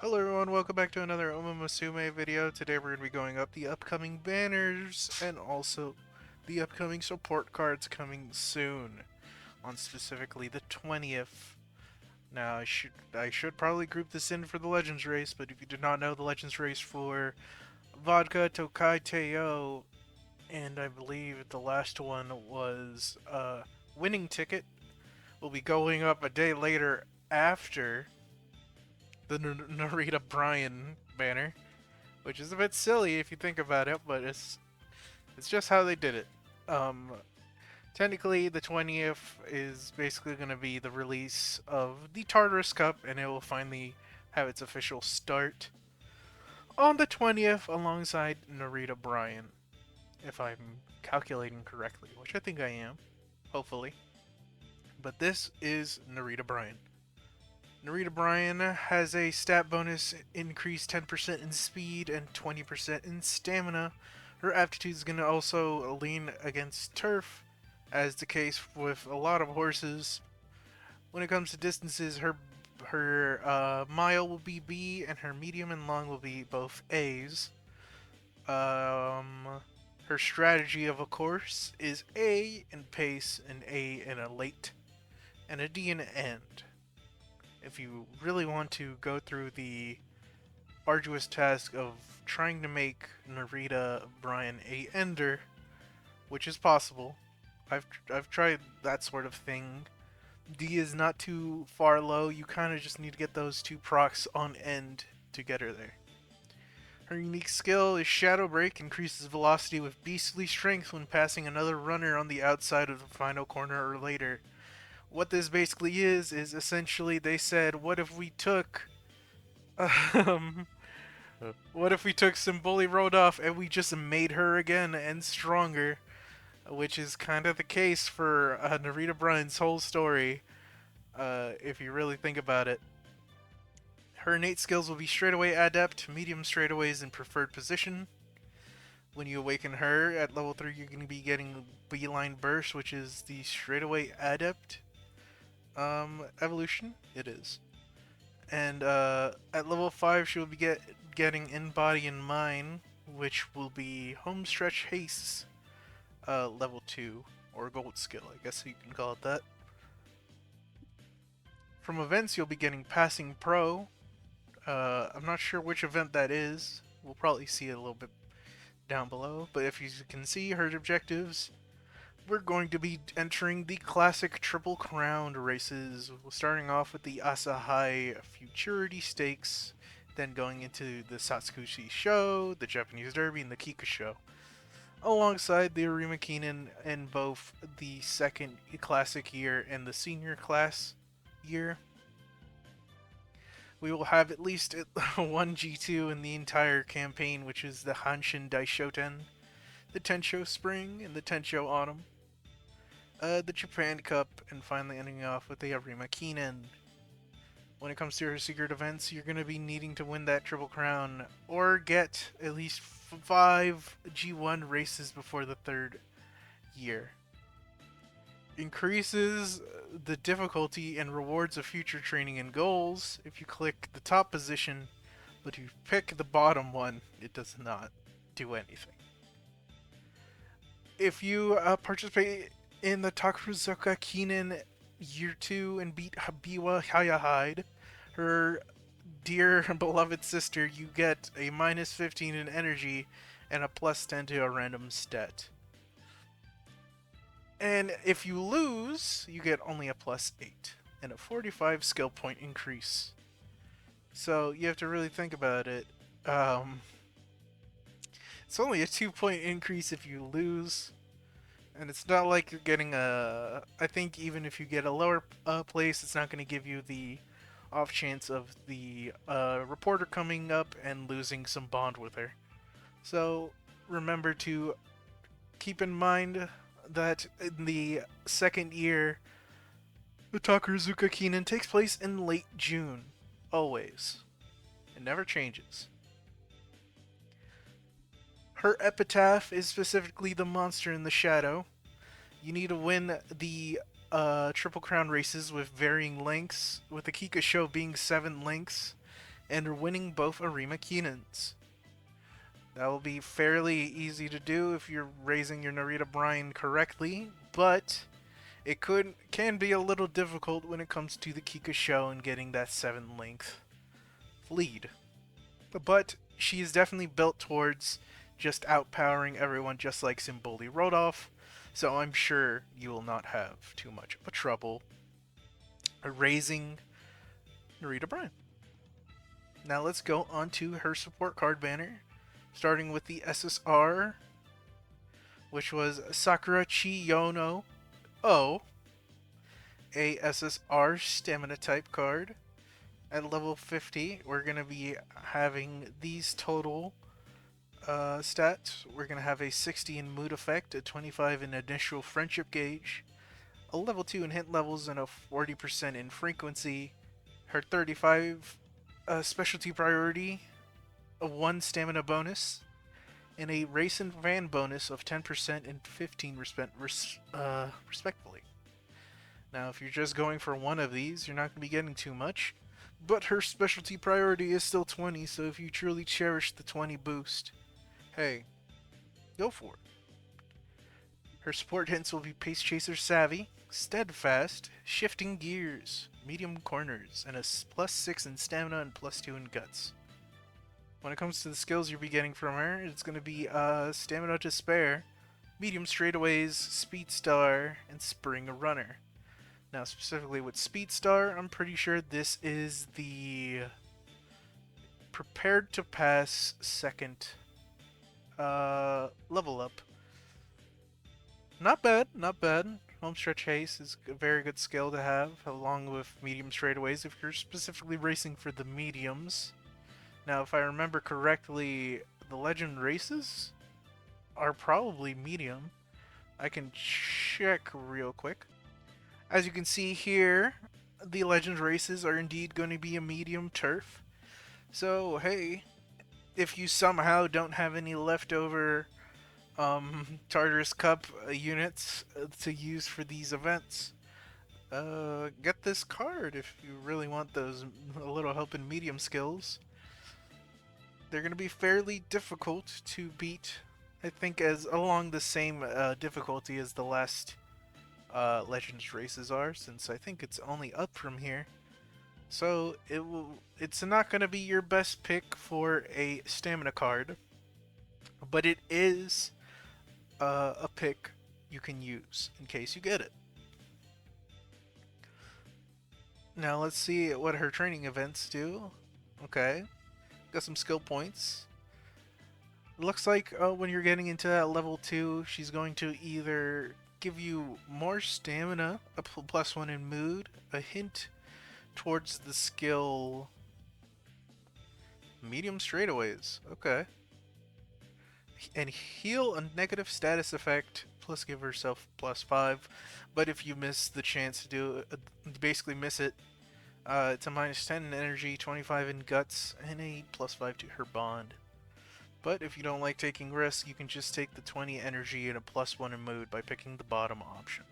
Hello everyone, welcome back to another Umamusume video. Today we're going to be going up the upcoming banners and also the upcoming support cards coming soon on specifically the 20th. Now I should probably group this in for the Legends race, but if you did not know, the Legends race for Vodka Tokai Teo and I believe the last one was Winning Ticket will be going up a day later after the Narita Brian banner, which is a bit silly if you think about it, but it's just how they did it. Um, Technically, the 20th is basically going to be the release of the Tartarus Cup, and it will finally have its official start on the 20th alongside Narita Brian, if I'm calculating correctly, which I think I am, hopefully. But this is Narita Brian. Narita Brian has a stat bonus increase 10% in speed and 20% in stamina. Her aptitude is going to also lean against turf, as the case with a lot of horses. When it comes to distances, her mile will be B, and her medium and long will be both A's. Her strategy of a course is A in pace, an A in a late, and a D in an end. If you really want to go through the arduous task of trying to make Narita Brian a ender, which is possible. I've tried that sort of thing. D is not too far low. You kind of just need to get those two procs on end to get her there. Her unique skill is Shadow Break, increases velocity with beastly strength when passing another runner on the outside of the final corner or later. What this basically is essentially they said, um, what if we took Symboli Road off and we just made her again and stronger? Which is kind of the case for Narita Brian's whole story, if you really think about it. Her innate skills will be Straightaway Adept, Medium Straightaways, and Preferred Position. When you awaken her at level 3, you're going to be getting Beeline Burst, which is the Straightaway Adept evolution. It is. And at level 5, she will be getting In Body and Mind, which will be Homestretch Haste, level 2, or Gold Skill, I guess you can call it that. From events, you'll be getting Passing Pro. I'm not sure which event that is. We'll probably see it a little bit down below, but if you can see her objectives, we're going to be entering the classic Triple Crown races, starting off with the Asahi Futurity Stakes, then going into the Satsukushi Show, the Japanese Derby, and the Kika Show, alongside the Arima Keenan in both the second classic year and the senior class year. We will have at least one G2 in the entire campaign, which is the Hanshin Daishoten, the Tensho Spring, and the Tensho Autumn, the Japan Cup, and finally ending off with the Arima Keenan. When it comes to her secret events, you're going to be needing to win that Triple Crown or get at least 5 G1 races before the third year. Increases the difficulty and rewards of future training and goals if you click the top position, but if you pick the bottom one, it does not do anything. If you participate in the Takuzuka Kinen Year 2 and beat Habiwa Hayahide, her dear beloved sister, you get a minus 15 in energy and a plus 10 to a random stat. And if you lose, you get only a plus 8 and a 45 skill point increase. So you have to really think about it. It's only a 2-point increase if you lose. And it's not like you're getting a... I think even if you get a lower place, it's not going to give you the off chance of the reporter coming up and losing some bond with her. So remember to keep in mind that in the second year, the Takuzuka Kinen takes place in late June. Always. It never changes. Her epitaph is specifically the monster in the shadow. You need to win the Triple Crown races with varying lengths, with the Kika Show being 7 lengths, and winning both Arima Keenans. That will be fairly easy to do if you're raising your Narita Brian correctly, but it can be a little difficult when it comes to the Kika Show and getting that 7 length lead. But she is definitely built towards just outpowering everyone just like Simboli Rodolph, so I'm sure you will not have too much of a trouble raising Narita Brian. Now let's go on to her support card banner, starting with the SSR, which was Sakura Chiyono O, a SSR stamina type card. At level 50, we're going to be having these total stats. We're going to have a 60 in mood effect, a 25 in initial friendship gauge, a level 2 in hint levels, and a 40% in frequency. Her 35 specialty priority, a 1 stamina bonus, and a race and van bonus of 10% and 15% respectively. Now, if you're just going for one of these, you're not going to be getting too much, but her specialty priority is still 20, so if you truly cherish the 20 boost, hey, go for it. Her support hints will be Pace Chaser Savvy, Steadfast, Shifting Gears, Medium Corners, and a +6 in Stamina and +2 in Guts. When it comes to the skills you'll be getting from her, it's going to be Stamina to Spare, Medium Straightaways, Speed Star, and Spring Runner. Now, specifically with Speed Star, I'm pretty sure this is the Prepared to Pass second level up. Not bad, not bad. Homestretch Haste is a very good skill to have, along with Medium Straightaways if you're specifically racing for the mediums. Now, if I remember correctly, the Legend races are probably medium. I can check real quick. As you can see here, the Legend races are indeed going to be a medium turf. So, hey, if you somehow don't have any leftover Tartarus Cup units to use for these events, get this card if you really want those a little help in medium skills. They're going to be fairly difficult to beat, I think, as along the same difficulty as the last Legends races are, since I think it's only up from here. So it's not going to be your best pick for a stamina card, but it is a pick you can use in case you get it. Now let's see what her training events do. Okay, got some skill points. Looks like when you're getting into that level 2, she's going to either give you more stamina, a +1 in mood, a hint towards the skill Medium Straightaways. Okay. And heal a negative status effect, plus give herself +5. But if you miss the chance to do it, basically miss it, it's a -10 in energy, 25 in guts, and a +5 to her bond. But if you don't like taking risks, you can just take the 20 energy and a +1 in mood by picking the bottom option.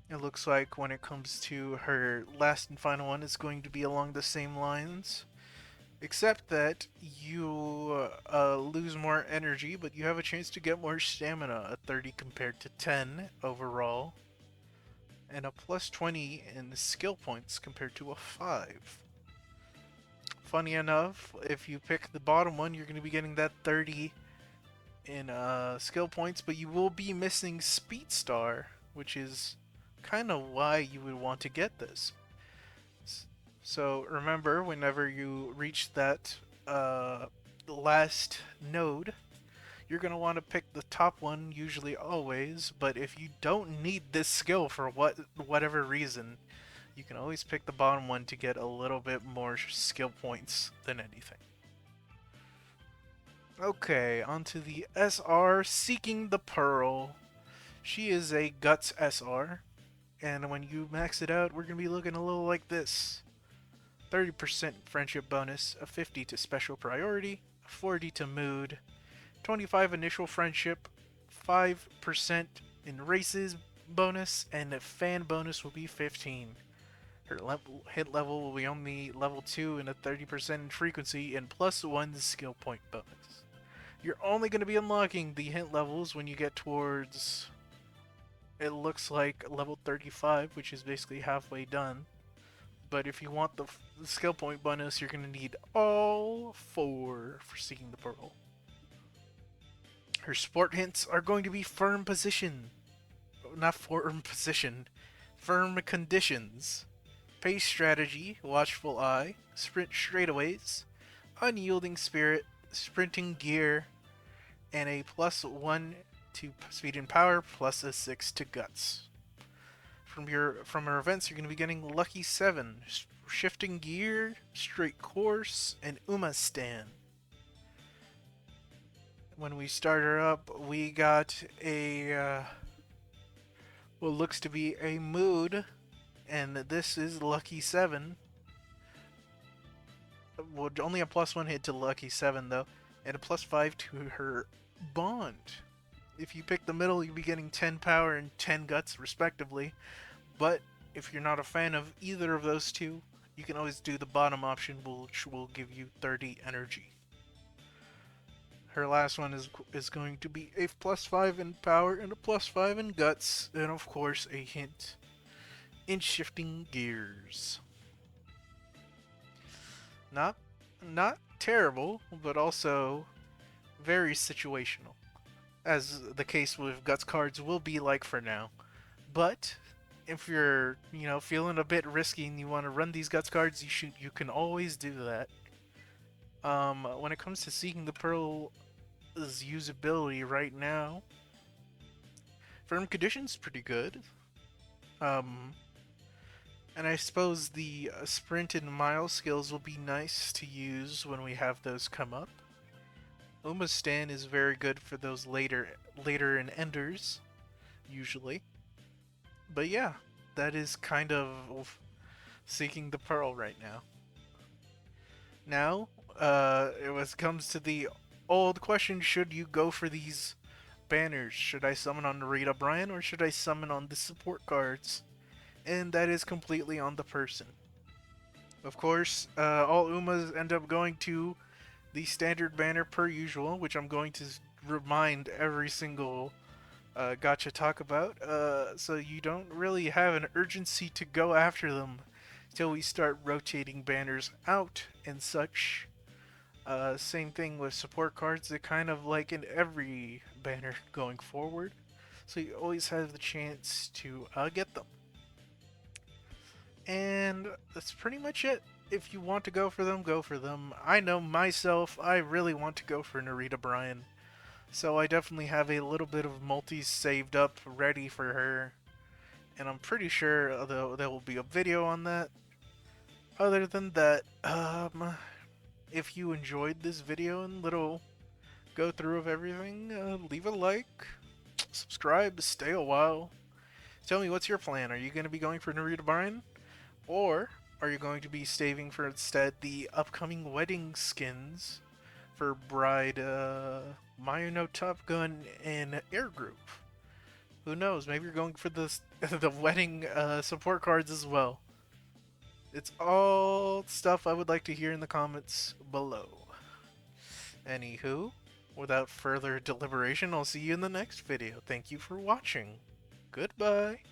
It looks like when it comes to her last and final one, it's going to be along the same lines. Except that you lose more energy, but you have a chance to get more stamina, a 30 compared to 10 overall. And a +20 in skill points compared to a 5. Funny enough, if you pick the bottom one, you're going to be getting that 30 in skill points, but you will be missing Speed Star, which is kind of why you would want to get this. So remember, whenever you reach that last node, you're going to want to pick the top one, usually always, but if you don't need this skill for whatever reason, you can always pick the bottom one to get a little bit more skill points than anything. Okay, onto the SR, Seeking the Pearl. She is a Guts SR, and when you max it out, we're going to be looking a little like this. 30% friendship bonus, a 50 to special priority, a 40 to mood, 25 initial friendship, 5% in races bonus, and a fan bonus will be 15. Her hit level will be only level 2 and a 30% in frequency and +1 skill point bonus. You're only going to be unlocking the hit levels when you get towards, it looks like, level 35, which is basically halfway done. But if you want the skill point bonus, you're going to need all 4 for Seeking the Pearl. Her support hints are going to be firm position. Not firm position. Firm conditions. Pace strategy, watchful eye, sprint straightaways, unyielding spirit, sprinting gear, and a +1 to speed and power, plus a 6 to guts. From her events, you're going to be getting Lucky 7, shifting gear, straight course, and Umamusume. When we start her up, we got a what looks to be a mood, and this is Lucky 7. Well, only a +1 hit to Lucky 7 though, and a +5 to her bond. If you pick the middle, you'll be getting 10 power and 10 guts respectively. But if you're not a fan of either of those two, you can always do the bottom option, which will give you 30 energy. Her last one is going to be a +5 in power and a +5 in guts, and of course a hint in shifting gears. Not terrible, but also very situational, as the case with guts cards will be like for now. But if you're, feeling a bit risky and you want to run these guts cards, you can always do that. When it comes to Seeking the Pearl's usability right now, firm conditions pretty good. And I suppose the sprint and mile skills will be nice to use when we have those come up. Umamusume is very good for those later in enders, usually. But yeah, that is kind of Seeking the Pearl right now. Now, it comes to the old question: should you go for these banners? Should I summon on Narita Brian or should I summon on the support cards? And that is completely on the person. Of course, all Umas end up going to the standard banner per usual, which I'm going to remind every single gacha talk about, so you don't really have an urgency to go after them till we start rotating banners out and such. Same thing with support cards, they're kind of like in every banner going forward, so you always have the chance to get them. And that's pretty much it. If you want to go for them, go for them. I know myself, I really want to go for Narita Brian. So I definitely have a little bit of multis saved up ready for her. And I'm pretty sure there will be a video on that. Other than that, if you enjoyed this video and little go through of everything, leave a like, subscribe, stay a while. Tell me, what's your plan? Are you going to be going for Narita Brian? Or are you going to be saving for instead the upcoming wedding skins for Bride, Mayuno Top Gun, and Air Group? Who knows? Maybe you're going for the wedding support cards as well. It's all stuff I would like to hear in the comments below. Anywho, without further deliberation, I'll see you in the next video. Thank you for watching. Goodbye.